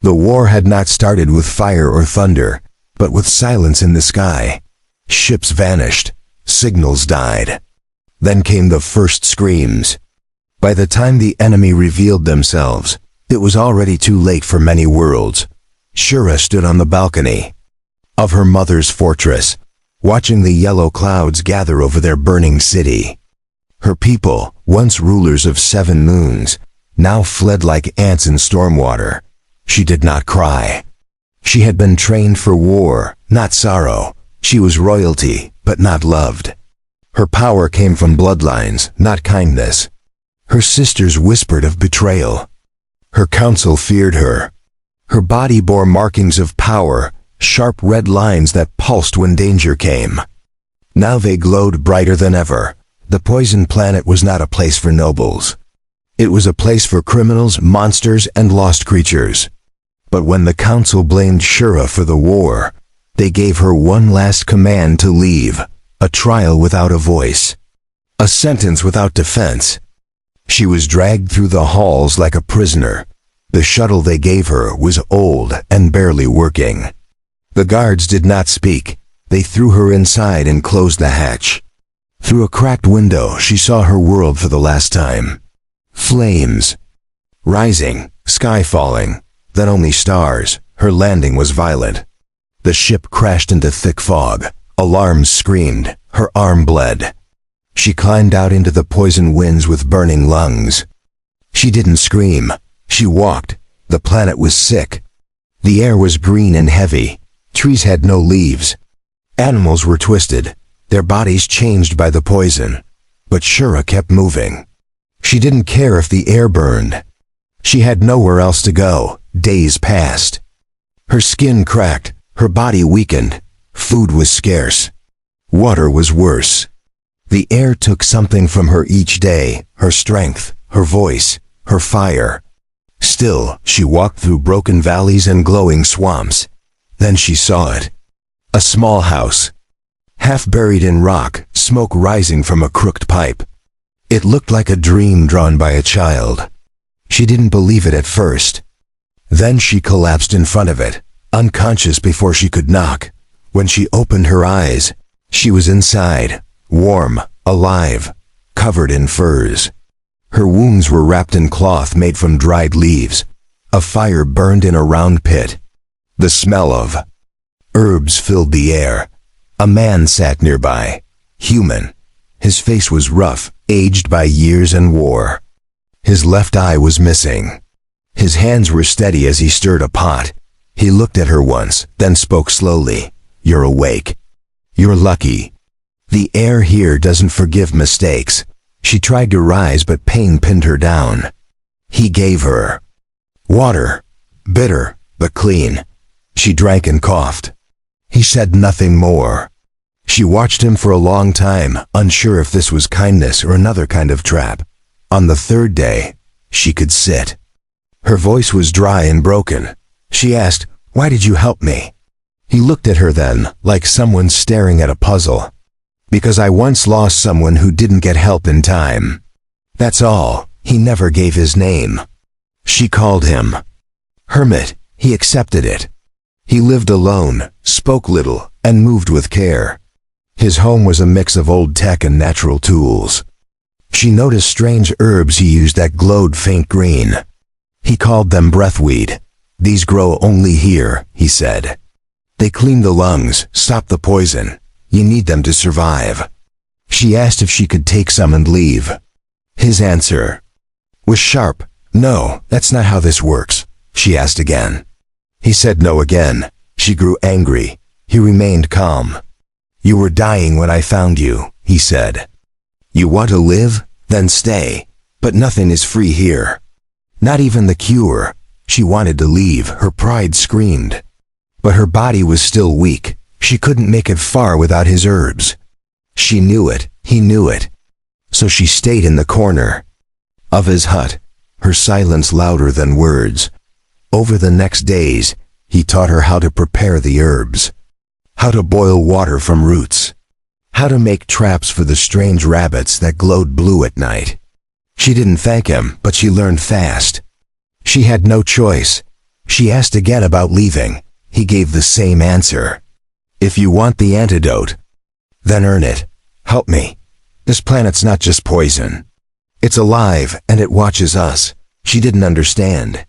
The war had not started with fire or thunder, but with silence in the sky. Ships vanished. Signals died. Then came the first screams. By the time the enemy revealed themselves, it was already too late for many worlds. Shura stood on the balcony of her mother's fortress, watching the yellow clouds gather over their burning city. Her people, once rulers of 7 moons, now fled like ants in stormwater. She did not cry. She had been trained for war, not sorrow. She was royalty, but not loved. Her power came from bloodlines, not kindness. Her sisters whispered of betrayal. Her council feared her. Her body bore markings of power, sharp red lines that pulsed when danger came. Now they glowed brighter than ever. The poison planet was not a place for nobles. It was a place for criminals, monsters, and lost creatures. But when the council blamed Shura for the war, they gave her one last command to leave, a trial without a voice, a sentence without defense. She was dragged through the halls like a prisoner. The shuttle they gave her was old and barely working. The guards did not speak. They threw her inside and closed the hatch. Through a cracked window, she saw her world for the last time. Flames rising, sky falling, then only stars. Her landing was violent. The ship crashed into thick fog. Alarms screamed. Her arm bled. She climbed out into the poison winds with burning lungs. She didn't scream. She walked. The planet was sick. The air was green and heavy. Trees had no leaves. Animals were twisted, their bodies changed by the poison. But Shura kept moving. She didn't care if the air burned. She had nowhere else to go. Days passed. Her skin cracked. Her body weakened. Food was scarce. Water was worse. The air took something from her each day, her strength, her voice, her fire. Still, she walked through broken valleys and glowing swamps. Then she saw it. A small house, half buried in rock, smoke rising from a crooked pipe. It looked like a dream drawn by a child. She didn't believe it at first. Then she collapsed in front of it, unconscious before she could knock. When she opened her eyes, she was inside, warm, alive, covered in furs. Her wounds were wrapped in cloth made from dried leaves. A fire burned in a round pit. The smell of herbs filled the air. A man sat nearby, human. His face was rough, aged by years and war. His left eye was missing. His hands were steady as he stirred a pot. He looked at her once, then spoke slowly. "You're awake. You're lucky. The air here doesn't forgive mistakes." She tried to rise, but pain pinned her down. He gave her water, bitter, but clean. She drank and coughed. He said nothing more. She watched him for a long time, unsure if this was kindness or another kind of trap. On the 3rd day, she could sit. Her voice was dry and broken. She asked, "Why did you help me?" He looked at her then, like someone staring at a puzzle. "Because I once lost someone who didn't get help in time. That's all." He never gave his name. She called him Hermit. He accepted it. He lived alone, spoke little, and moved with care. His home was a mix of old tech and natural tools. She noticed strange herbs he used that glowed faint green. He called them breathweed. "These grow only here," he said. "They clean the lungs, stop the poison. You need them to survive." She asked if she could take some and leave. His answer was sharp. "No, that's not how this works." She asked again. He said no again. She grew angry. He remained calm. "You were dying when I found you," he said. "You want to live? Then stay. But nothing is free here. Not even the cure." She wanted to leave. Her pride screamed. But her body was still weak. She couldn't make it far without his herbs. She knew it. He knew it. So she stayed in the corner of his hut, her silence louder than words. Over the next days, he taught her how to prepare the herbs, how to boil water from roots, how to make traps for the strange rabbits that glowed blue at night. She didn't thank him, but she learned fast. She had no choice. She asked again about leaving. He gave the same answer. If you want the antidote, then earn it. Help me. This planet's not just poison. It's alive and it watches us. She didn't understand.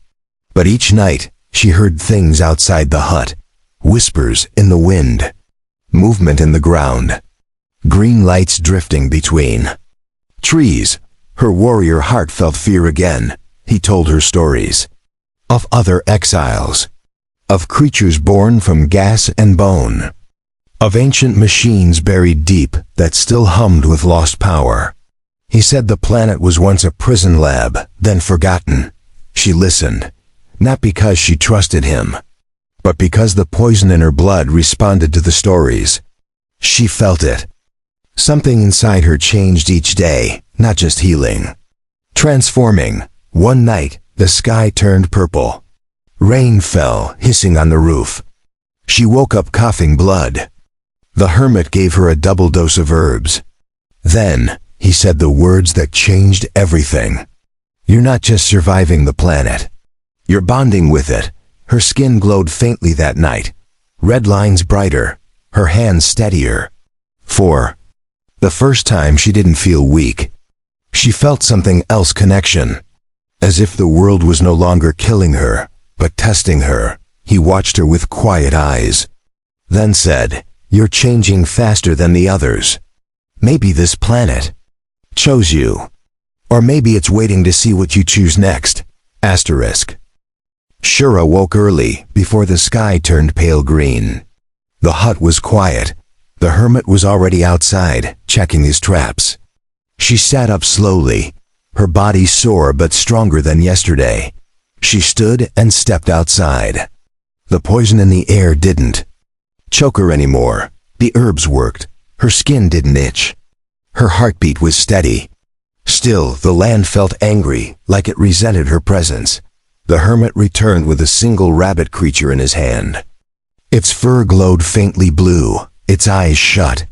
But each night, she heard things outside the hut. Whispers in the wind. Movement in the ground. Green lights drifting between trees. Her warrior heart felt fear again. He told her stories. Of other exiles. Of creatures born from gas and bone. Of ancient machines buried deep that still hummed with lost power. He said the planet was once a prison lab, then forgotten. She listened, not because she trusted him, but because the poison in her blood responded to the stories. She felt it. Something inside her changed each day, not just healing. Transforming. One night, the sky turned purple. Rain fell, hissing on the roof. She woke up coughing blood. The hermit gave her a double dose of herbs. Then, he said the words that changed everything. You're not just surviving the planet. You're bonding with it. Her skin glowed faintly that night. Red lines brighter. Her hands steadier. For the first time she didn't feel weak. She felt something else, connection. As if the world was no longer killing her, but testing her. He watched her with quiet eyes. Then said, "You're changing faster than the others. Maybe this planet chose you. Or maybe it's waiting to see what you choose next." Asterisk. Shura woke early, before the sky turned pale green. The hut was quiet. The hermit was already outside, checking his traps. She sat up slowly, her body sore but stronger than yesterday. She stood and stepped outside. The poison in the air didn't choke her anymore. The herbs worked. Her skin didn't itch. Her heartbeat was steady. Still, the land felt angry, like it resented her presence. The hermit returned with a single rabbit creature in his hand. Its fur glowed faintly blue, its eyes shut.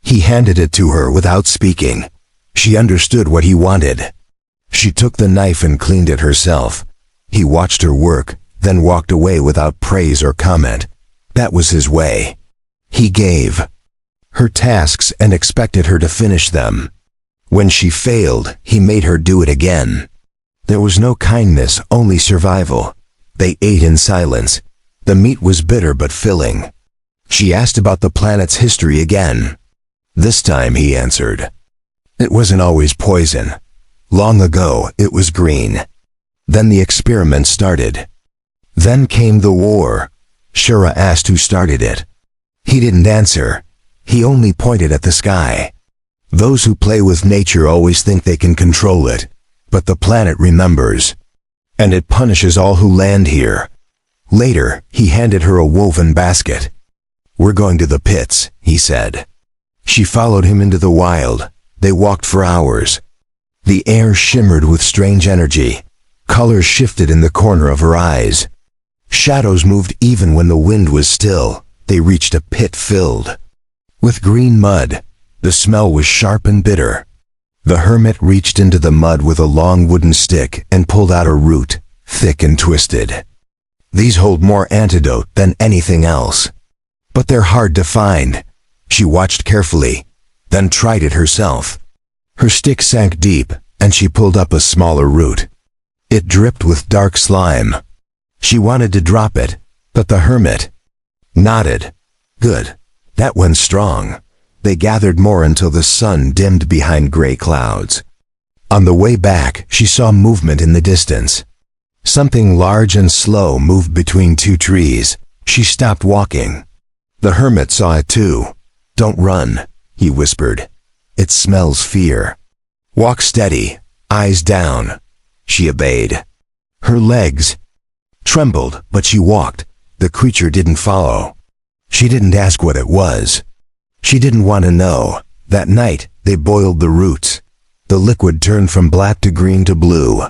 He handed it to her without speaking. She understood what he wanted. She took the knife and cleaned it herself. He watched her work, then walked away without praise or comment. That was his way. He gave her tasks and expected her to finish them. When she failed, he made her do it again. There was no kindness, only survival. They ate in silence. The meat was bitter but filling. She asked about the planet's history again. This time he answered. It wasn't always poison. Long ago, it was green. Then the experiment started. Then came the war. Shura asked who started it. He didn't answer. He only pointed at the sky. Those who play with nature always think they can control it, but the planet remembers. And it punishes all who land here. Later, he handed her a woven basket. "We're going to the pits," he said. She followed him into the wild. They walked for hours. The air shimmered with strange energy. Colors shifted in the corner of her eyes. Shadows moved even when the wind was still. They reached a pit filled with green mud. The smell was sharp and bitter. The hermit reached into the mud with a long wooden stick and pulled out a root, thick and twisted. These hold more antidote than anything else. But they're hard to find. She watched carefully, then tried it herself. Her stick sank deep, and she pulled up a smaller root. It dripped with dark slime. She wanted to drop it, but the hermit nodded. Good. That one's strong. They gathered more until the sun dimmed behind gray clouds. On the way back, she saw movement in the distance. Something large and slow moved between two trees. She stopped walking. The hermit saw it too. "Don't run," he whispered. "It smells fear. Walk steady, eyes down." She obeyed. Her legs trembled, but she walked. The creature didn't follow. She didn't ask what it was. She didn't want to know. That night, they boiled the roots. The liquid turned from black to green to blue.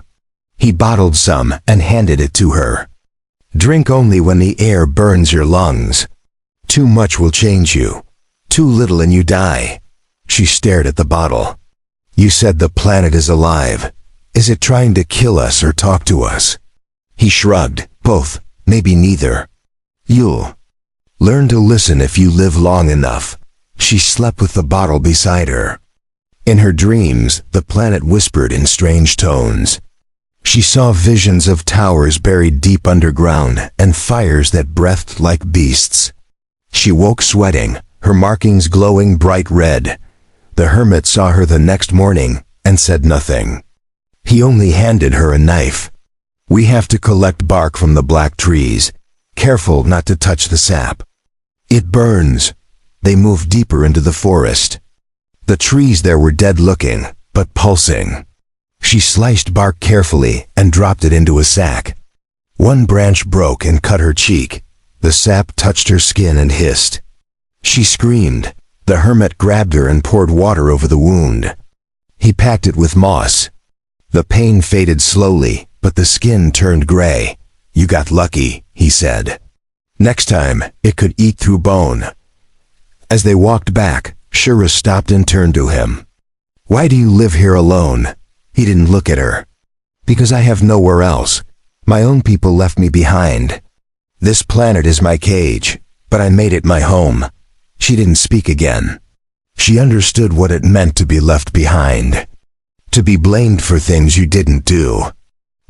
He bottled some and handed it to her. "Drink only when the air burns your lungs. Too much will change you. Too little and you die." She stared at the bottle. "You said the planet is alive. Is it trying to kill us or talk to us?" He shrugged. "Both. maybe neither. You'll learn to listen if you live long enough. She slept with the bottle beside her. In her dreams, the planet whispered in strange tones. She saw visions of towers buried deep underground and fires that breathed like beasts. She woke sweating, her markings glowing bright red. The hermit saw her the next morning and said nothing. He only handed her a knife. We have to collect bark from the black trees. Careful not to touch the sap. It burns. They moved deeper into the forest. The trees there were dead-looking, but pulsing. She sliced bark carefully and dropped it into a sack. One branch broke and cut her cheek. The sap touched her skin and hissed. She screamed. The hermit grabbed her and poured water over the wound. He packed it with moss. The pain faded slowly, but the skin turned gray. You got lucky, he said. Next time, it could eat through bone. As they walked back, Shura stopped and turned to him. Why do you live here alone? He didn't look at her. Because I have nowhere else. My own people left me behind. This planet is my cage, but I made it my home. She didn't speak again. She understood what it meant to be left behind. To be blamed for things you didn't do.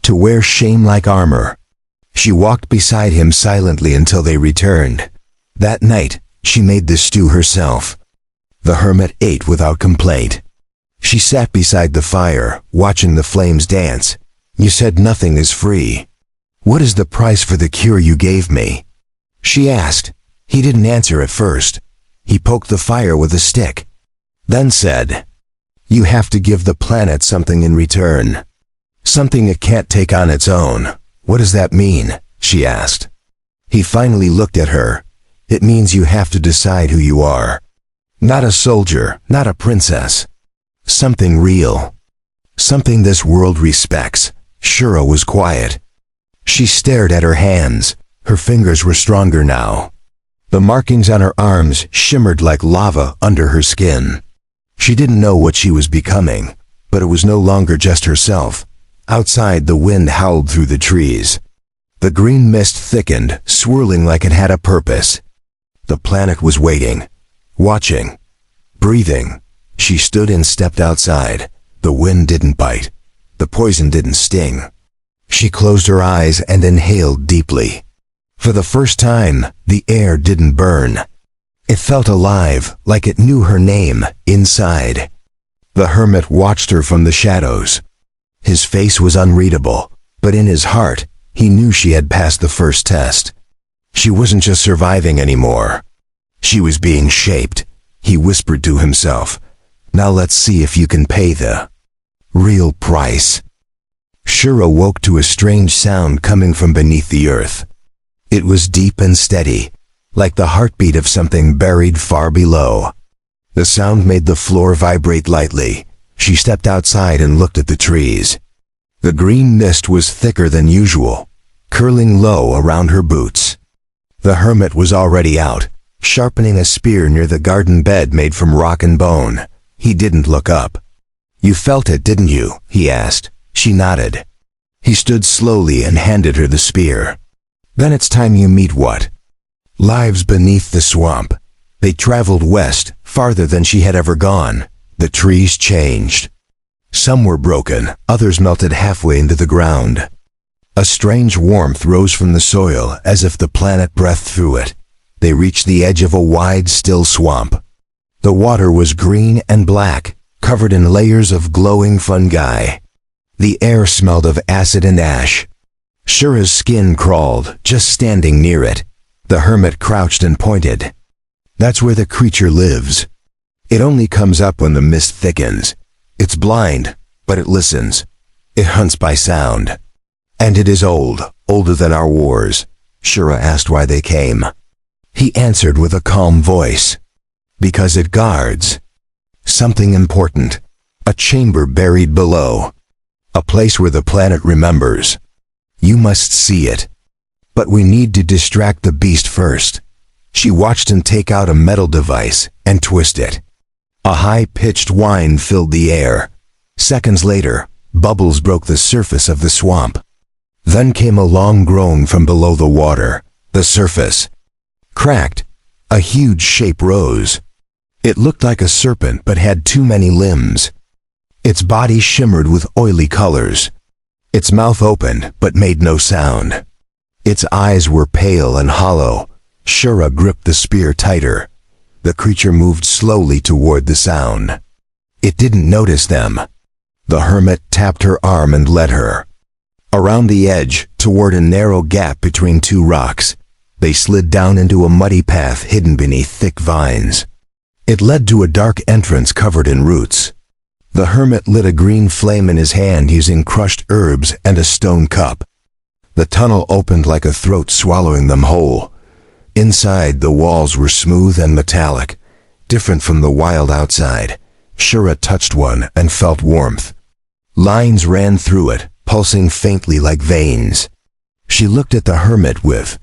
To wear shame like armor. She walked beside him silently until they returned. That night, she made the stew herself. The hermit ate without complaint. She sat beside the fire, watching the flames dance. You said nothing is free. What is the price for the cure you gave me? She asked. He didn't answer at first. He poked the fire with a stick. Then said, You have to give the planet something in return. Something it can't take on its own. What does that mean? She asked. He finally looked at her. It means you have to decide who you are. Not a soldier, not a princess. Something real. Something this world respects. Shura was quiet. She stared at her hands. Her fingers were stronger now. The markings on her arms shimmered like lava under her skin. She didn't know what she was becoming, but it was no longer just herself. Outside, the wind howled through the trees. The green mist thickened, swirling like it had a purpose. The planet was waiting, watching, breathing. She stood and stepped outside. The wind didn't bite. The poison didn't sting. She closed her eyes and inhaled deeply. For the first time, the air didn't burn. It felt alive, like it knew her name, inside. The hermit watched her from the shadows. His face was unreadable, but in his heart, he knew she had passed the first test. She wasn't just surviving anymore. She was being shaped. He whispered to himself, Now let's see if you can pay the real price. Shura woke to a strange sound coming from beneath the earth. It was deep and steady, like the heartbeat of something buried far below. The sound made the floor vibrate lightly. She stepped outside and looked at the trees. The green mist was thicker than usual, curling low around her boots. The hermit was already out, sharpening a spear near the garden bed made from rock and bone. He didn't look up. You felt it, didn't you? He asked. She nodded. He stood slowly and handed her the spear. Then it's time you meet what? Lives beneath the swamp. They traveled west, farther than she had ever gone. The trees changed. Some were broken, others melted halfway into the ground. A strange warmth rose from the soil as if the planet breathed through it. They reached the edge of a wide, still swamp. The water was green and black, covered in layers of glowing fungi. The air smelled of acid and ash. Shura's skin crawled, just standing near it. The hermit crouched and pointed. That's where the creature lives. It only comes up when the mist thickens. It's blind, but it listens. It hunts by sound. And it is old, older than our wars. Shura asked why they came. He answered with a calm voice. Because it guards something important. A chamber buried below. A place where the planet remembers. You must see it. But we need to distract the beast first. She watched him take out a metal device and twist it. A high-pitched whine filled the air. Seconds later, bubbles broke the surface of the swamp. Then came a long groan from below the water. The surface cracked. A huge shape rose. It looked like a serpent but had too many limbs. Its body shimmered with oily colors. Its mouth opened but made no sound. Its eyes were pale and hollow. Shura gripped the spear tighter. The creature moved slowly toward the sound. It didn't notice them. The hermit tapped her arm and led her around the edge, toward a narrow gap between two rocks. They slid down into a muddy path hidden beneath thick vines. It led to a dark entrance covered in roots. The hermit lit a green flame in his hand using crushed herbs and a stone cup. The tunnel opened like a throat swallowing them whole. Inside, the walls were smooth and metallic, different from the wild outside. Shura touched one and felt warmth. Lines ran through it, pulsing faintly like veins. She looked at the hermit with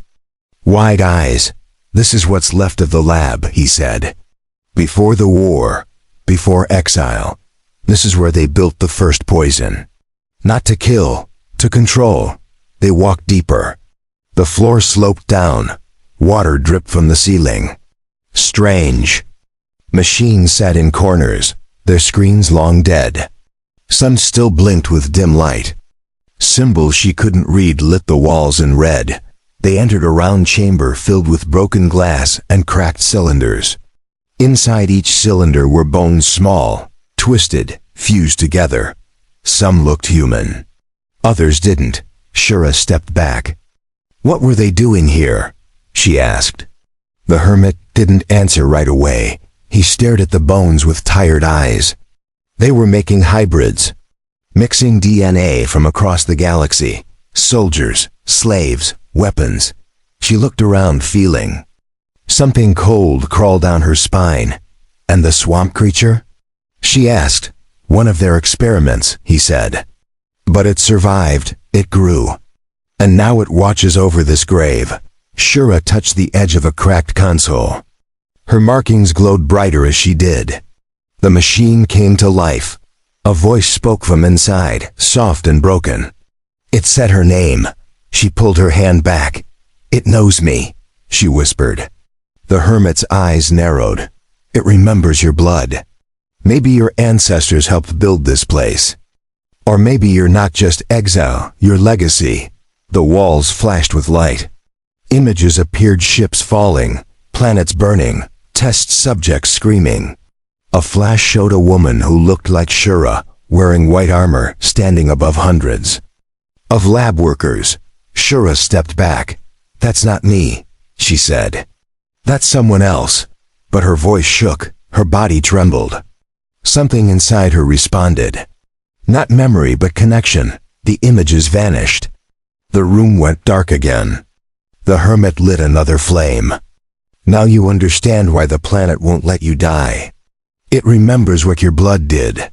wide eyes. "This is what's left of the lab," he said. "Before the war, before exile, this is where they built the first poison. Not to kill, to control." They walked deeper. The floor sloped down. Water dripped from the ceiling. Strange. Machines sat in corners, their screens long dead. Sun still blinked with dim light. Symbols she couldn't read lit the walls in red. They entered a round chamber filled with broken glass and cracked cylinders. Inside each cylinder were bones small, twisted, fused together. Some looked human. Others didn't. Shura stepped back. "What were they doing here?" she asked. The hermit didn't answer right away. He stared at the bones with tired eyes. They were making hybrids, mixing DNA from across the galaxy. Soldiers, slaves, weapons. She looked around, feeling something cold crawl down her spine. "And the swamp creature?" she asked. "One of their experiments," he said. "But it survived, it grew. And now it watches over this grave." Shura touched the edge of a cracked console. Her markings glowed brighter as she did. The machine came to life. A voice spoke from inside, soft and broken. It said her name. She pulled her hand back. "It knows me," she whispered. The hermit's eyes narrowed. "It remembers your blood. Maybe your ancestors helped build this place. Or maybe you're not just exile, you're legacy." The walls flashed with light. Images appeared, ships falling, planets burning, test subjects screaming. A flash showed a woman who looked like Shura, wearing white armor, standing above hundreds of lab workers. Shura stepped back. "That's not me," she said. "That's someone else." But her voice shook, her body trembled. Something inside her responded. Not memory but connection. The images vanished. The room went dark again. The hermit lit another flame. "Now you understand why the planet won't let you die. It remembers what your blood did.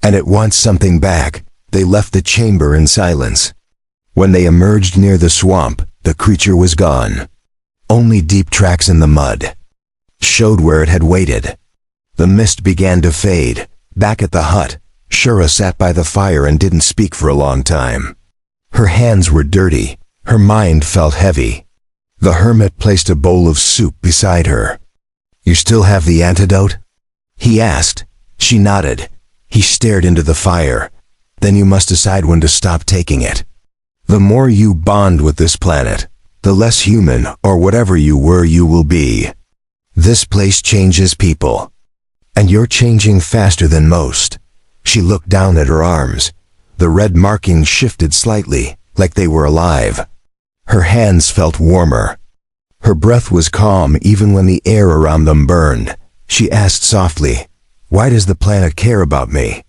And it wants something back." They left the chamber in silence. When they emerged near the swamp, the creature was gone. Only deep tracks in the mud showed where it had waited. The mist began to fade. Back at the hut, Shura sat by the fire and didn't speak for a long time. Her hands were dirty. Her mind felt heavy. The hermit placed a bowl of soup beside her. "You still have the antidote?" he asked. She nodded. He stared into the fire. "Then you must decide when to stop taking it. The more you bond with this planet, the less human or whatever you were you will be. This place changes people. And you're changing faster than most." She looked down at her arms. The red markings shifted slightly, like they were alive. Her hands felt warmer. Her breath was calm even when the air around them burned. She asked softly, "Why does the planet care about me?"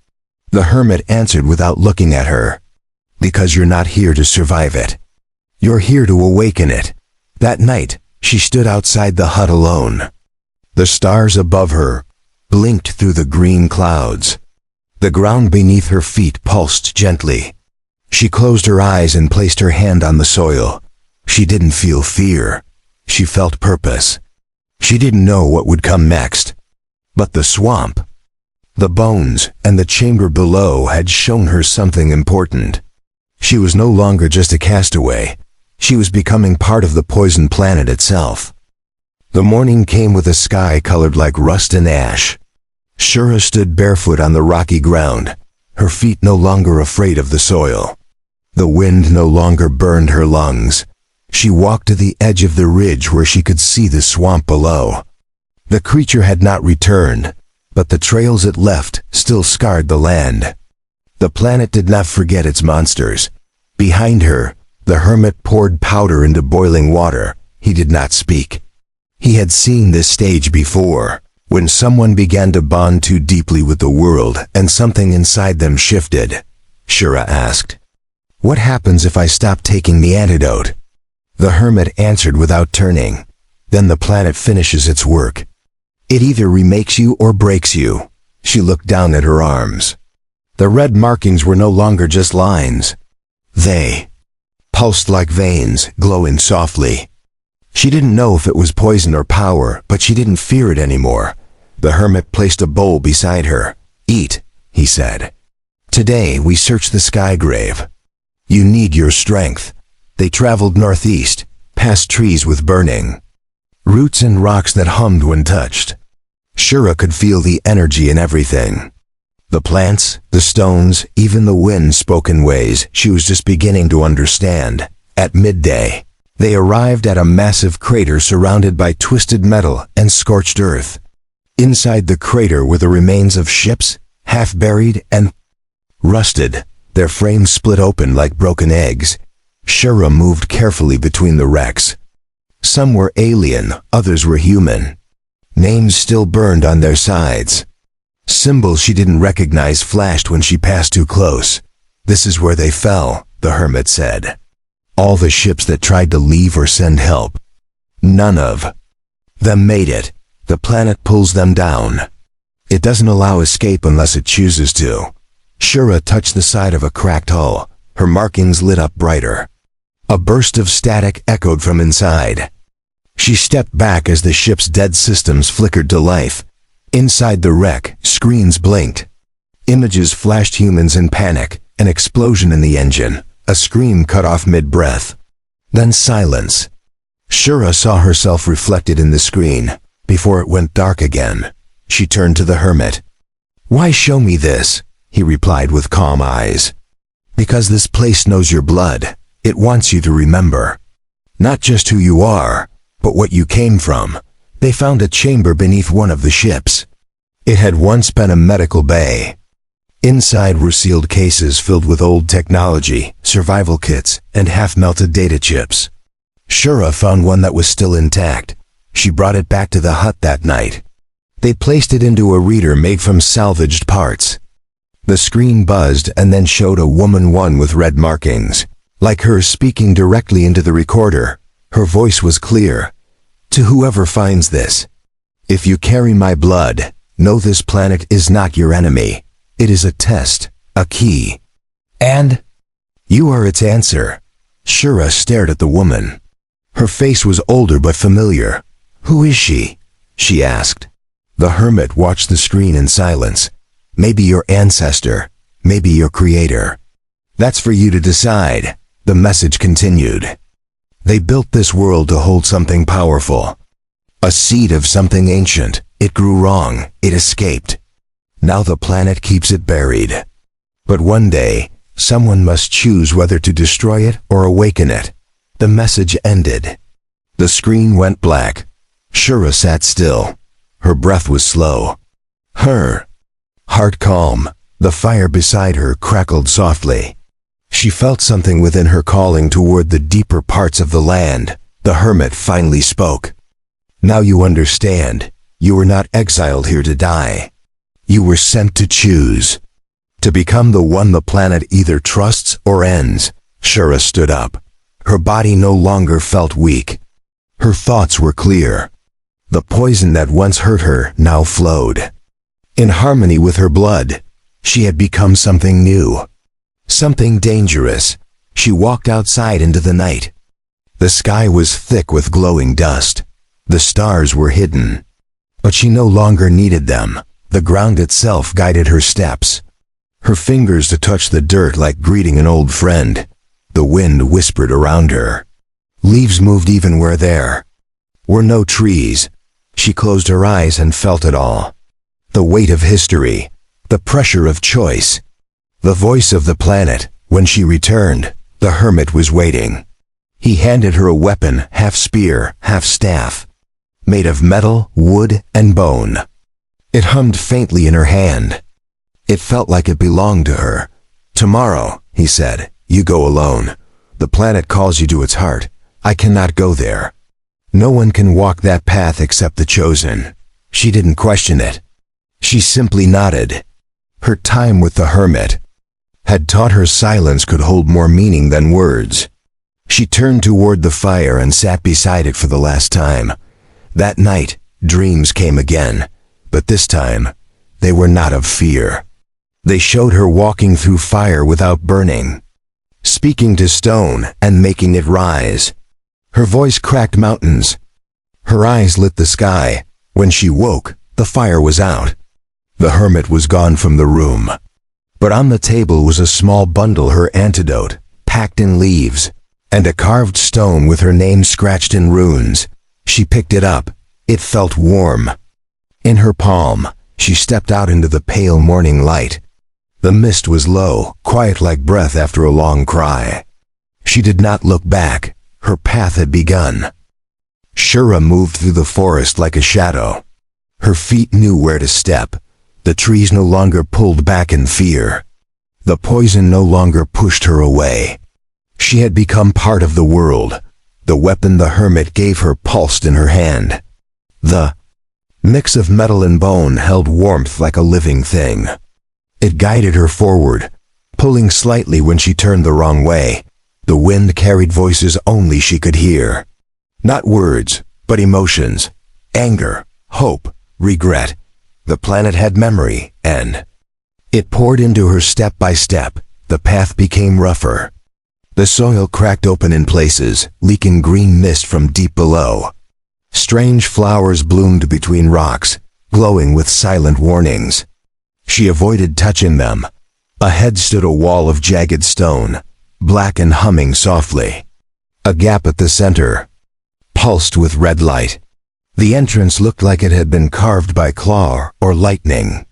The hermit answered without looking at her. "Because you're not here to survive it. You're here to awaken it." That night, she stood outside the hut alone. The stars above her blinked through the green clouds. The ground beneath her feet pulsed gently. She closed her eyes and placed her hand on the soil. She didn't feel fear. She felt purpose. She didn't know what would come next. But the swamp, the bones, and the chamber below had shown her something important. She was no longer just a castaway. She was becoming part of the poisoned planet itself. The morning came with a sky colored like rust and ash. Shura stood barefoot on the rocky ground, her feet no longer afraid of the soil. The wind no longer burned her lungs. She walked to the edge of the ridge where she could see the swamp below. The creature had not returned, but the trails it left still scarred the land. The planet did not forget its monsters. Behind her, the hermit poured powder into boiling water. He did not speak. He had seen this stage before, when someone began to bond too deeply with the world and something inside them shifted. Shura asked, "What happens if I stop taking the antidote?" The hermit answered without turning. "Then the planet finishes its work. It either remakes you or breaks you." She looked down at her arms. The red markings were no longer just lines. They pulsed like veins, glowing softly. She didn't know if it was poison or power, but she didn't fear it anymore. The hermit placed a bowl beside her. "Eat," he said. "Today we search the sky grave. You need your strength." They traveled northeast, past trees with burning roots and rocks that hummed when touched. Shura could feel the energy in everything. The plants, the stones, even the wind spoke in ways she was just beginning to understand. At midday, they arrived at a massive crater surrounded by twisted metal and scorched earth. Inside the crater were the remains of ships, half buried and rusted, their frames split open like broken eggs. Shura moved carefully between the wrecks. Some were alien, others were human. Names still burned on their sides. Symbols she didn't recognize flashed when she passed too close. "This is where they fell," the hermit said. "All the ships that tried to leave or send help. None of them made it. The planet pulls them down. It doesn't allow escape unless it chooses to." Shura touched the side of a cracked hull. Her markings lit up brighter. A burst of static echoed from inside. She stepped back as the ship's dead systems flickered to life. Inside the wreck, screens blinked. Images flashed humans in panic, an explosion in the engine, a scream cut off mid-breath. Then silence. Shura saw herself reflected in the screen. Before it went dark again, she turned to the hermit. "Why show me this?" he replied with calm eyes. "Because this place knows your blood. It wants you to remember. Not just who you are, but what you came from." They found a chamber beneath one of the ships. It had once been a medical bay. Inside were sealed cases filled with old technology, survival kits, and half-melted data chips. Shura found one that was still intact. She brought it back to the hut that night. They placed it into a reader made from salvaged parts. The screen buzzed and then showed a woman, one with red markings, like her, speaking directly into the recorder. Her voice was clear. "To whoever finds this, if you carry my blood, know this planet is not your enemy. It is a test, a key. And you are its answer." Shura stared at the woman. Her face was older but familiar. "Who is she?" she asked. The hermit watched the screen in silence. "Maybe your ancestor, maybe your creator. That's for you to decide," the message continued. "They built this world to hold something powerful. A seed of something ancient. It grew wrong. It escaped. Now the planet keeps it buried. But one day, someone must choose whether to destroy it or awaken it." The message ended. The screen went black. Shura sat still. Her breath was slow. Her heart calm. The fire beside her crackled softly. She felt something within her calling toward the deeper parts of the land. The hermit finally spoke. "Now you understand. You were not exiled here to die. You were sent to choose. To become the one the planet either trusts or ends." Shura stood up. Her body no longer felt weak. Her thoughts were clear. The poison that once hurt her now flowed. In harmony with her blood, she had become something new. Something dangerous. She walked outside into the night. The sky was thick with glowing dust. The stars were hidden. But she no longer needed them. The ground itself guided her steps. Her fingers to touch the dirt like greeting an old friend. The wind whispered around her. Leaves moved even where there were no trees. She closed her eyes and felt it all. The weight of history, the pressure of choice, the voice of the planet. When she returned, the Hermit was waiting. He handed her a weapon, half spear, half staff, made of metal, wood, and bone. It hummed faintly in her hand. It felt like it belonged to her. "Tomorrow," he said, "you go alone. The planet calls you to its heart. I cannot go there. No one can walk that path except the chosen." She didn't question it. She simply nodded. Her time with the Hermit had taught her silence could hold more meaning than words. She turned toward the fire and sat beside it for the last time. That night, dreams came again, but this time, they were not of fear. They showed her walking through fire without burning, speaking to stone and making it rise. Her voice cracked mountains. Her eyes lit the sky. When she woke, the fire was out. The Hermit was gone from the room. But on the table was a small bundle, her antidote, packed in leaves, and a carved stone with her name scratched in runes. She picked it up. It felt warm. In her palm, she stepped out into the pale morning light. The mist was low, quiet like breath after a long cry. She did not look back. Her path had begun. Shura moved through the forest like a shadow. Her feet knew where to step. The trees no longer pulled back in fear. The poison no longer pushed her away. She had become part of the world. The weapon the Hermit gave her pulsed in her hand. The mix of metal and bone held warmth like a living thing. It guided her forward, pulling slightly when she turned the wrong way. The wind carried voices only she could hear. Not words, but emotions. Anger, hope, regret. The planet had memory, and it poured into her step by step. The path became rougher. The soil cracked open in places, leaking green mist from deep below. Strange flowers bloomed between rocks, glowing with silent warnings. She avoided touching them. Ahead stood a wall of jagged stone, black and humming softly. A gap at the center pulsed with red light. The entrance looked like it had been carved by claw or lightning.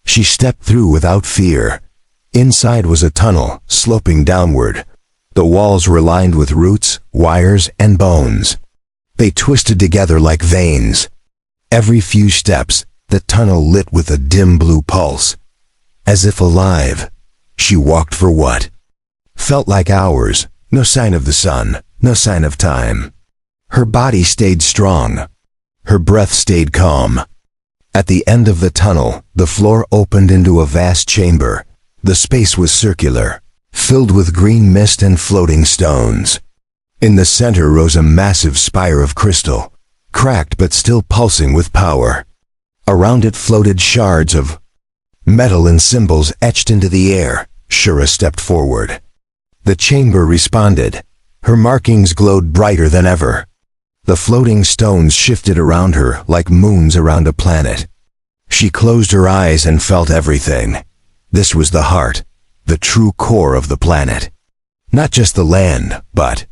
She stepped through without fear. Inside was a tunnel, sloping downward. The walls were lined with roots, wires, and bones. They twisted together like veins. Every few steps, the tunnel lit with a dim blue pulse. As if alive, she walked for what felt like hours. No sign of the sun, no sign of time. Her body stayed strong. Her breath stayed calm. At the end of the tunnel, the floor opened into a vast chamber. The space was circular, filled with green mist and floating stones. In the center rose a massive spire of crystal, cracked but still pulsing with power. Around it floated shards of metal and symbols etched into the air. Shura stepped forward. The chamber responded. Her markings glowed brighter than ever. The floating stones shifted around her like moons around a planet. She closed her eyes and felt everything. This was the heart, the true core of the planet. Not just the land, but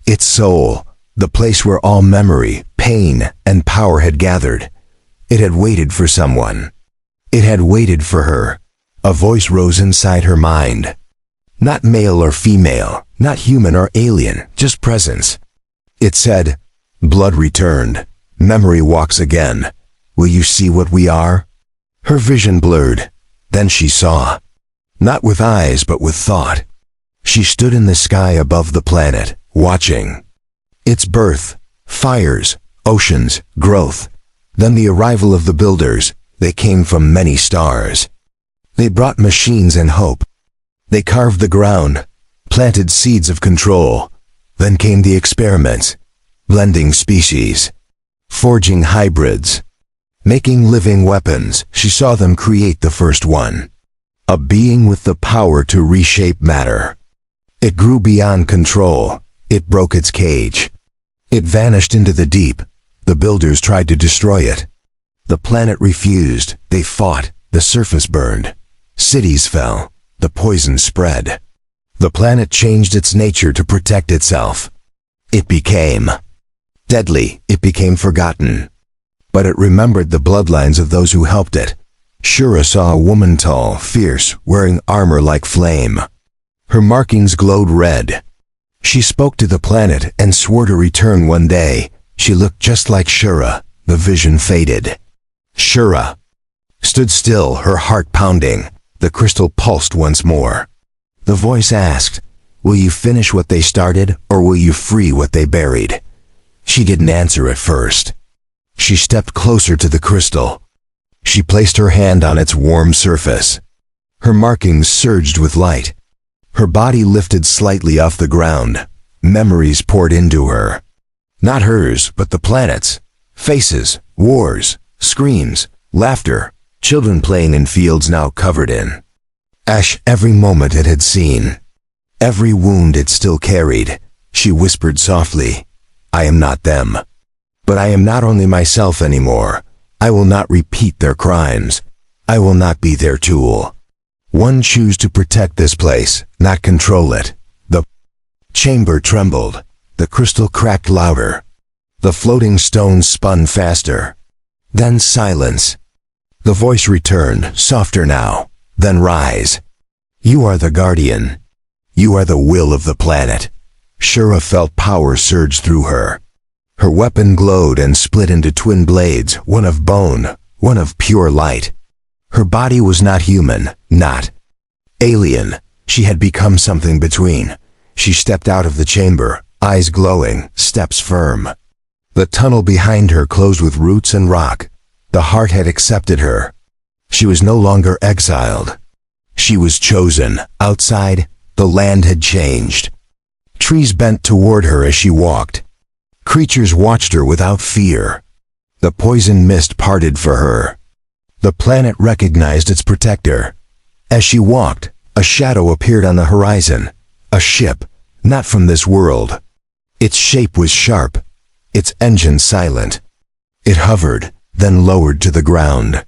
its soul, the place where all memory, pain, and power had gathered. It had waited for someone. It had waited for her. A voice rose inside her mind. Not male or female, not human or alien, just presence. It said, "Blood returned. Memory walks again. Will you see what we are?" Her vision blurred. Then she saw. Not with eyes, but with thought. She stood in the sky above the planet, watching its birth, fires, oceans, growth. Then the arrival of the builders. They came from many stars. They brought machines and hope. They carved the ground, planted seeds of control. Then came the experiments, blending species, forging hybrids, making living weapons. She saw them create the first one, a being with the power to reshape matter. It grew beyond control. It broke its cage. It vanished into the deep. The builders tried to destroy it. The planet refused. They fought. The surface burned. Cities fell. The poison spread. The planet changed its nature to protect itself. It became deadly, it became forgotten. But it remembered the bloodlines of those who helped it. Shura saw a woman tall, fierce, wearing armor like flame. Her markings glowed red. She spoke to the planet and swore to return one day. She looked just like Shura. The vision faded. Shura stood still, her heart pounding. The crystal pulsed once more. The voice asked, "Will you finish what they started, or will you free what they buried?" She didn't answer at first. She stepped closer to the crystal. She placed her hand on its warm surface. Her markings surged with light. Her body lifted slightly off the ground. Memories poured into her. Not hers, but the planet's. Faces, wars, screams, laughter, children playing in fields now covered in ash. Every moment it had seen, every wound it still carried. She whispered softly, "I am not them. But I am not only myself anymore. I will not repeat their crimes. I will not be their tool. One choose to protect this place, not control it." The chamber trembled. The crystal cracked louder. The floating stones spun faster. Then silence. The voice returned, softer now. "Then rise. You are the guardian. You are the will of the planet." Shura felt power surge through her. Her weapon glowed and split into twin blades, one of bone, one of pure light. Her body was not human, not alien. She had become something between. She stepped out of the chamber, eyes glowing, steps firm. The tunnel behind her closed with roots and rock. The heart had accepted her. She was no longer exiled. She was chosen. Outside, the land had changed. Trees bent toward her as she walked. Creatures watched her without fear. The poison mist parted for her. The planet recognized its protector. As she walked, a shadow appeared on the horizon. A ship, not from this world. Its shape was sharp, its engine silent. It hovered, then lowered to the ground.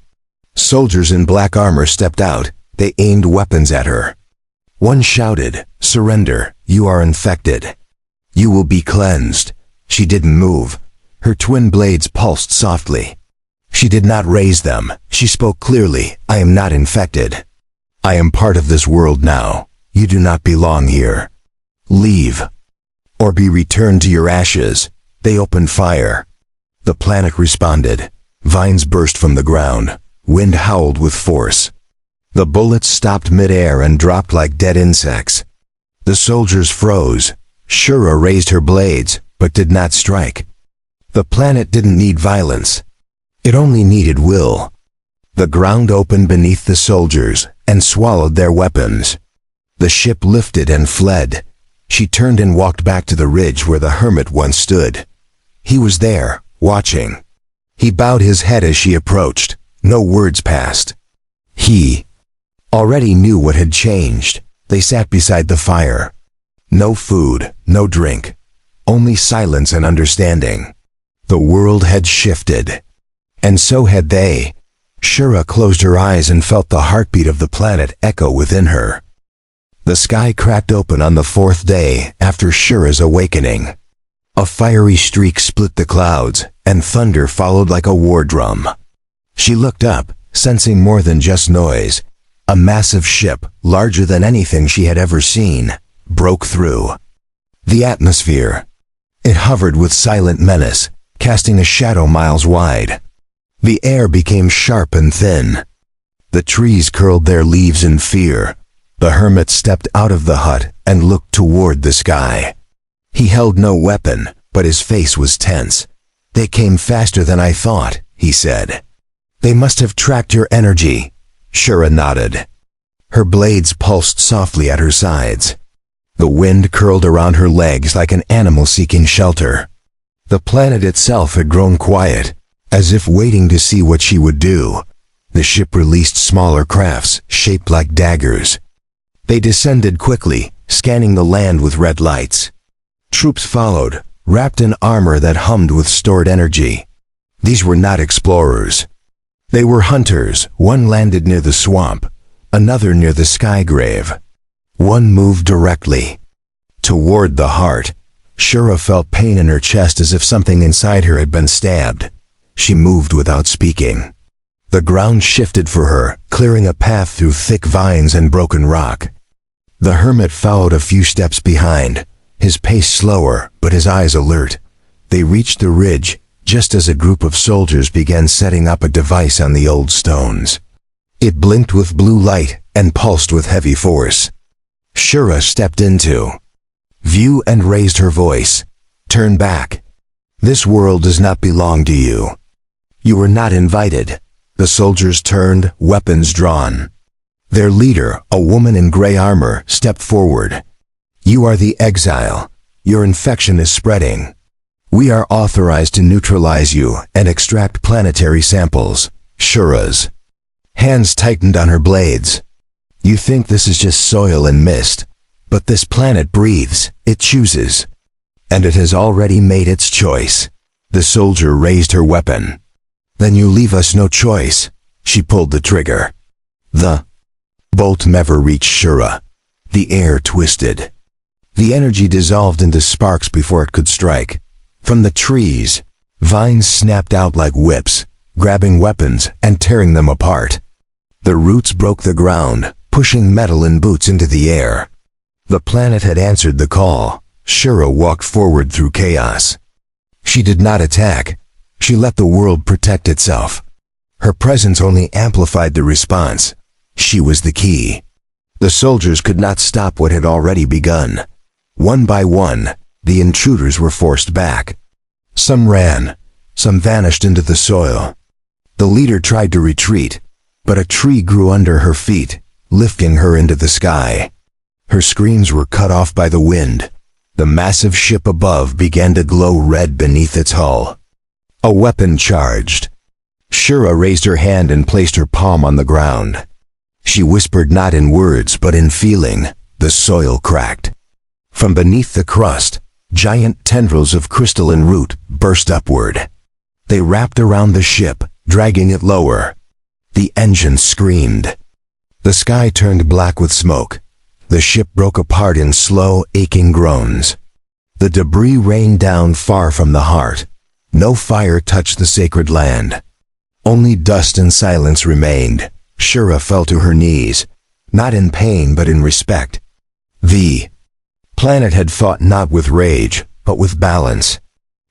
Soldiers in black armor stepped out. They aimed weapons at her. One shouted, "Surrender, you are infected. You will be cleansed." She didn't move. Her twin blades pulsed softly. She did not raise them. She spoke clearly, "I am not infected. I am part of this world now. You do not belong here. Leave, or be returned to your ashes." They opened fire. The planet responded. Vines burst from the ground. Wind howled with force. The bullets stopped mid-air and dropped like dead insects. The soldiers froze. Shura raised her blades, but did not strike. The planet didn't need violence. It only needed will. The ground opened beneath the soldiers and swallowed their weapons. The ship lifted and fled. She turned and walked back to the ridge where the Hermit once stood. He was there, watching. He bowed his head as she approached. No words passed. He already knew what had changed. They sat beside the fire. No food, no drink. Only silence and understanding. The world had shifted. And so had they. Shura closed her eyes and felt the heartbeat of the planet echo within her. The sky cracked open on the fourth day after Shura's awakening. A fiery streak split the clouds, and thunder followed like a war drum. She looked up, sensing more than just noise. A massive ship, larger than anything she had ever seen, broke through the atmosphere. It hovered with silent menace, casting a shadow miles wide. The air became sharp and thin. The trees curled their leaves in fear. The Hermit stepped out of the hut and looked toward the sky. He held no weapon, but his face was tense. "They came faster than I thought," he said. "They must have tracked your energy." Shura nodded. Her blades pulsed softly at her sides. The wind curled around her legs like an animal seeking shelter. The planet itself had grown quiet, as if waiting to see what she would do. The ship released smaller crafts, shaped like daggers. They descended quickly, scanning the land with red lights. Troops followed, wrapped in armor that hummed with stored energy. These were not explorers. They were hunters. One landed near the swamp, another near the sky grave. One moved directly toward the heart. Shura felt pain in her chest as if something inside her had been stabbed. She moved without speaking. The ground shifted for her, clearing a path through thick vines and broken rock. The hermit followed a few steps behind, his pace slower, but his eyes alert. They reached the ridge, just as a group of soldiers began setting up a device on the old stones. It blinked with blue light and pulsed with heavy force. Shura stepped into view and raised her voice. Turn back. This world does not belong to you. You were not invited. The soldiers turned, weapons drawn. Their leader, a woman in gray armor, stepped forward. You are the exile. Your infection is spreading. We are authorized to neutralize you and extract planetary samples. Shura's hands tightened on her blades. You think this is just soil and mist, but this planet breathes, it chooses. And it has already made its choice. The soldier raised her weapon. Then you leave us no choice. She pulled the trigger. The bolt never reached Shura. The air twisted. The energy dissolved into sparks before it could strike. From the trees, vines snapped out like whips, grabbing weapons and tearing them apart. The roots broke the ground, pushing metal and boots into the air. The planet had answered the call. Shura walked forward through chaos. She did not attack. She let the world protect itself. Her presence only amplified the response. She was the key. The soldiers could not stop what had already begun. One by one, the intruders were forced back. Some ran, some vanished into the soil. The leader tried to retreat, but a tree grew under her feet, lifting her into the sky. Her screams were cut off by the wind. The massive ship above began to glow red beneath its hull. A weapon charged. Shura raised her hand and placed her palm on the ground. She whispered not in words but in feeling. The soil cracked. From beneath the crust, giant tendrils of crystalline root burst upward. They wrapped around the ship, dragging it lower. The engine screamed. The sky turned black with smoke. The ship broke apart in slow, aching groans. The debris rained down far from the heart. No fire touched the sacred land. Only dust and silence remained. Shura fell to her knees, not in pain but in respect. The planet had fought not with rage, but with balance.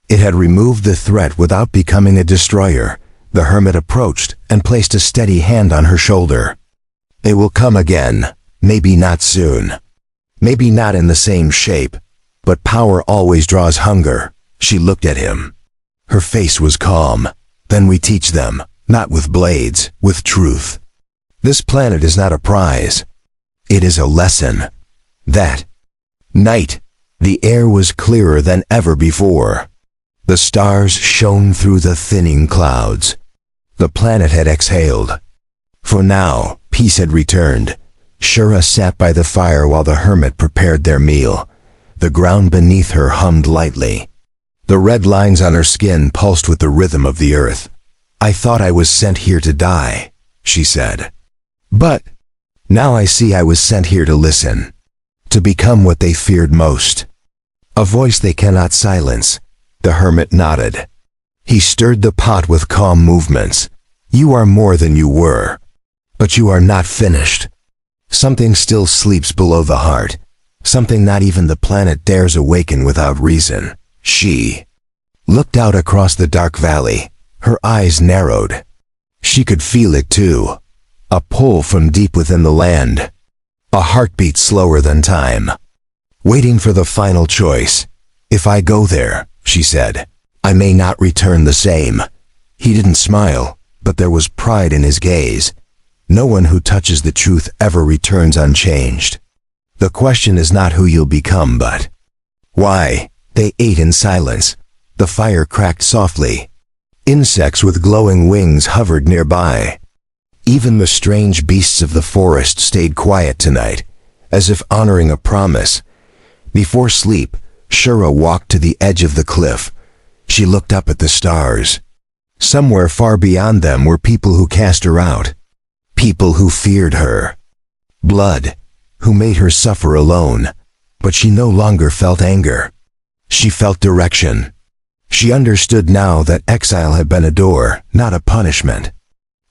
It had removed the threat without becoming a destroyer. The hermit approached and placed a steady hand on her shoulder. It will come again, maybe not soon. Maybe not in the same shape, but power always draws hunger. She looked at him. Her face was calm. Then we teach them, not with blades, with truth. This planet is not a prize. It is a lesson. That night, the air was clearer than ever before. The stars shone through the thinning clouds. The planet had exhaled. For now, peace had returned. Shura sat by the fire while the hermit prepared their meal. The ground beneath her hummed lightly. The red lines on her skin pulsed with the rhythm of the earth. I thought I was sent here to die, she said. But now I see I was sent here to listen, to become what they feared most. A voice they cannot silence. The hermit nodded. He stirred the pot with calm movements. You are more than you were. But you are not finished. Something still sleeps below the heart. Something not even the planet dares awaken without reason. She looked out across the dark valley. Her eyes narrowed. She could feel it too. A pull from deep within the land. A heartbeat slower than time. Waiting for the final choice. If I go there, she said, I may not return the same. He didn't smile, but there was pride in his gaze. No one who touches the truth ever returns unchanged. The question is not who you'll become, but why. They ate in silence. The fire cracked softly. Insects with glowing wings hovered nearby. Even the strange beasts of the forest stayed quiet tonight, as if honoring a promise. Before sleep, Shura walked to the edge of the cliff. She looked up at the stars. Somewhere far beyond them were people who cast her out. People who feared her. Blood. who made her suffer alone, but she no longer felt anger. She felt direction. She understood now that exile had been a door, not a punishment.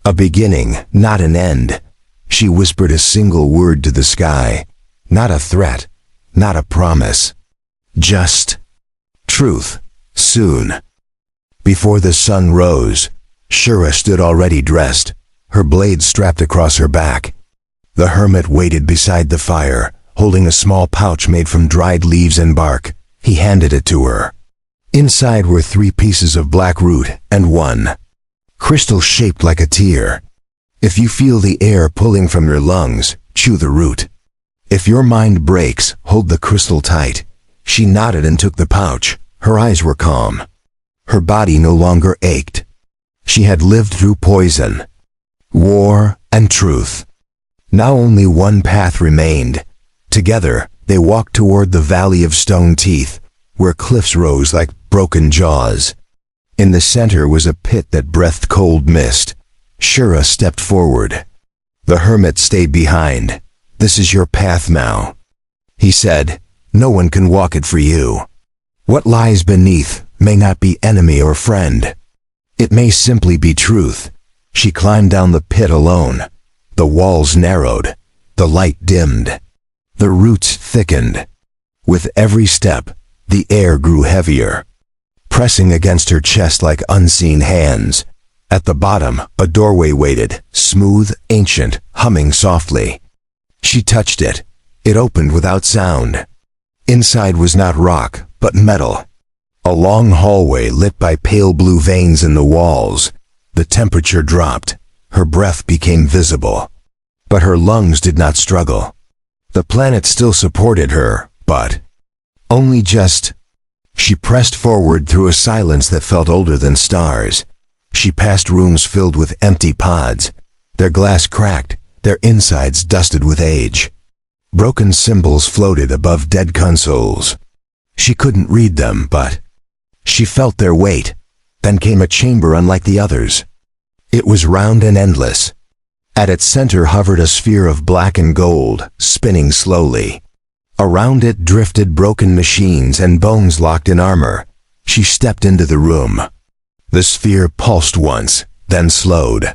A beginning, not an end. She whispered a single word to the sky, not a threat, not a promise. Just truth, soon. Before the sun rose, Shura stood already dressed, her blade strapped across her back. The hermit waited beside the fire, holding a small pouch made from dried leaves and bark. He handed it to her. Inside were 3 pieces of black root and 1 crystal shaped like a tear. If you feel the air pulling from your lungs, chew the root. If your mind breaks, hold the crystal tight. She nodded and took the pouch. Her eyes were calm. Her body no longer ached. She had lived through poison, war, and truth. Now only one path remained. Together, they walked toward the valley of stone teeth, where cliffs rose like broken jaws. In the center was a pit that breathed cold mist. Shura stepped forward. The hermit stayed behind. This is your path now, he said. No one can walk it for you. What lies beneath may not be enemy or friend. It may simply be truth. She climbed down the pit alone. The walls narrowed. The light dimmed. The roots thickened. With every step, the air grew heavier, pressing against her chest like unseen hands. At the bottom, a doorway waited, smooth, ancient, humming softly. She touched it. It opened without sound. Inside was not rock, but metal. A long hallway lit by pale blue veins in the walls. The temperature dropped. Her breath became visible. But her lungs did not struggle. The planet still supported her, but only just. She pressed forward through a silence that felt older than stars. She passed rooms filled with empty pods. Their glass cracked, their insides dusted with age. Broken symbols floated above dead consoles. She couldn't read them, but she felt their weight. Then came a chamber unlike the others. It was round and endless. At its center hovered a sphere of black and gold, spinning slowly. Around it drifted broken machines and bones locked in armor. She stepped into the room. The sphere pulsed once, then slowed.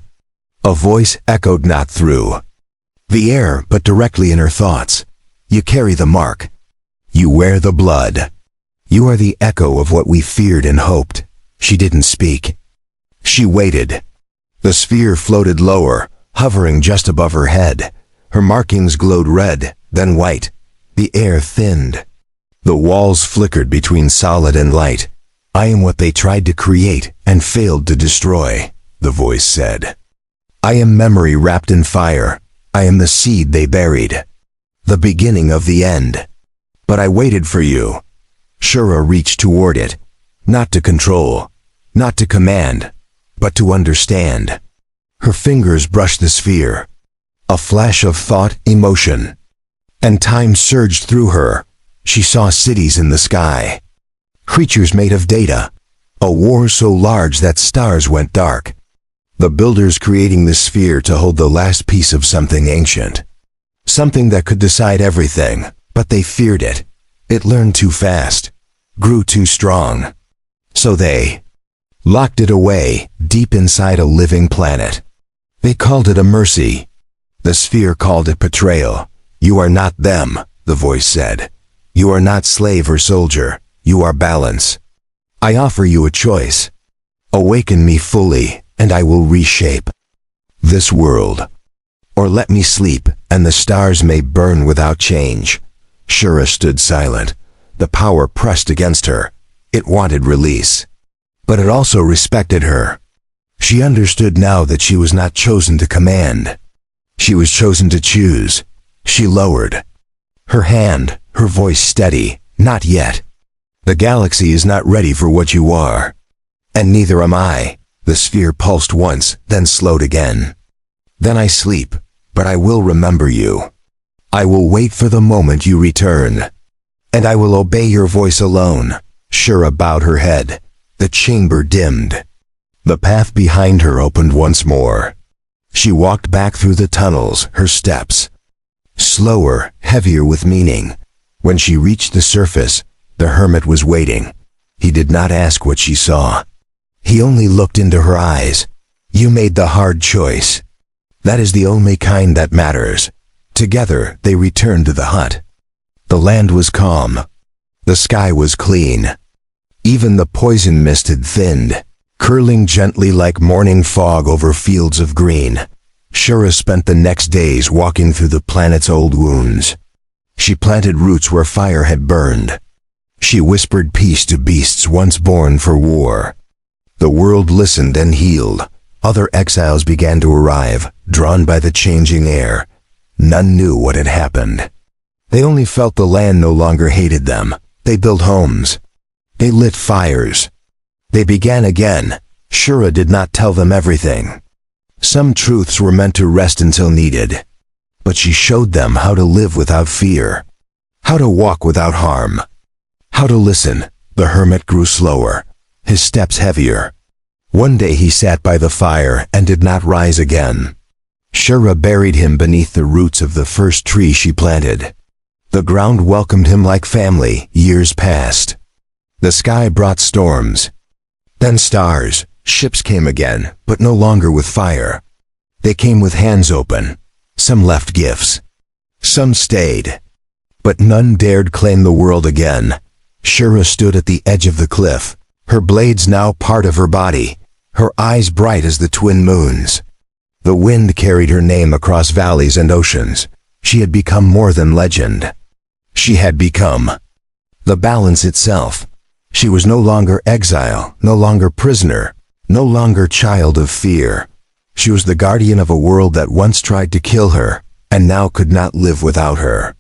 A voice echoed not through the air, but directly in her thoughts. You carry the mark. You wear the blood. You are the echo of what we feared and hoped. She didn't speak. She waited. The sphere floated lower, hovering just above her head. Her markings glowed red, then white. The air thinned. The walls flickered between solid and light. I am what they tried to create and failed to destroy, the voice said. I am memory wrapped in fire. I am the seed they buried. The beginning of the end. But I waited for you. Shura reached toward it. Not to control, not to command, but to understand. Her fingers brushed the sphere. A flash of thought, emotion. And time surged through her. She saw cities in the sky. Creatures made of data. A war so large that stars went dark. The builders creating the sphere to hold the last piece of something ancient. Something that could decide everything, but they feared it. It learned too fast, grew too strong. So they locked it away, deep inside a living planet. They called it a mercy. The sphere called it betrayal. You are not them, the voice said. You are not slave or soldier. You are balance. I offer you a choice. Awaken me fully, and I will reshape this world. Or let me sleep, and the stars may burn without change. Shura stood silent. The power pressed against her. It wanted release. But it also respected her. She understood now that she was not chosen to command. She was chosen to choose. She lowered her hand, her voice steady. Not yet. The galaxy is not ready for what you are. And neither am I. The sphere pulsed once, then slowed again. Then I sleep, but I will remember you. I will wait for the moment you return. And I will obey your voice alone. Shura bowed her head. The chamber dimmed. The path behind her opened once more. She walked back through the tunnels, her steps slower, heavier with meaning. When she reached the surface, the hermit was waiting. He did not ask what she saw. He only looked into her eyes. You made the hard choice. That is the only kind that matters. Together, they returned to the hut. The land was calm. The sky was clean. Even the poison mist had thinned, curling gently like morning fog over fields of green. Shura spent the next days walking through the planet's old wounds. She planted roots where fire had burned. She whispered peace to beasts once born for war. The world listened and healed. Other exiles began to arrive, drawn by the changing air. None knew what had happened. They only felt the land no longer hated them. They built homes. They lit fires. They began again. Shura did not tell them everything. Some truths were meant to rest until needed. But she showed them how to live without fear, how to walk without harm, how to listen. The hermit grew slower, his steps heavier. One day he sat by the fire and did not rise again. Shura buried him beneath the roots of the first tree she planted. The ground welcomed him like family. Years passed. The sky brought storms. Then stars. Ships came again, but no longer with fire. They came with hands open. Some left gifts. Some stayed. But none dared claim the world again. Shura stood at the edge of the cliff, her blades now part of her body, her eyes bright as the twin moons. The wind carried her name across valleys and oceans. She had become more than legend. She had become the balance itself. She was no longer exile, no longer prisoner, no longer child of fear. She was the guardian of a world that once tried to kill her, and now could not live without her.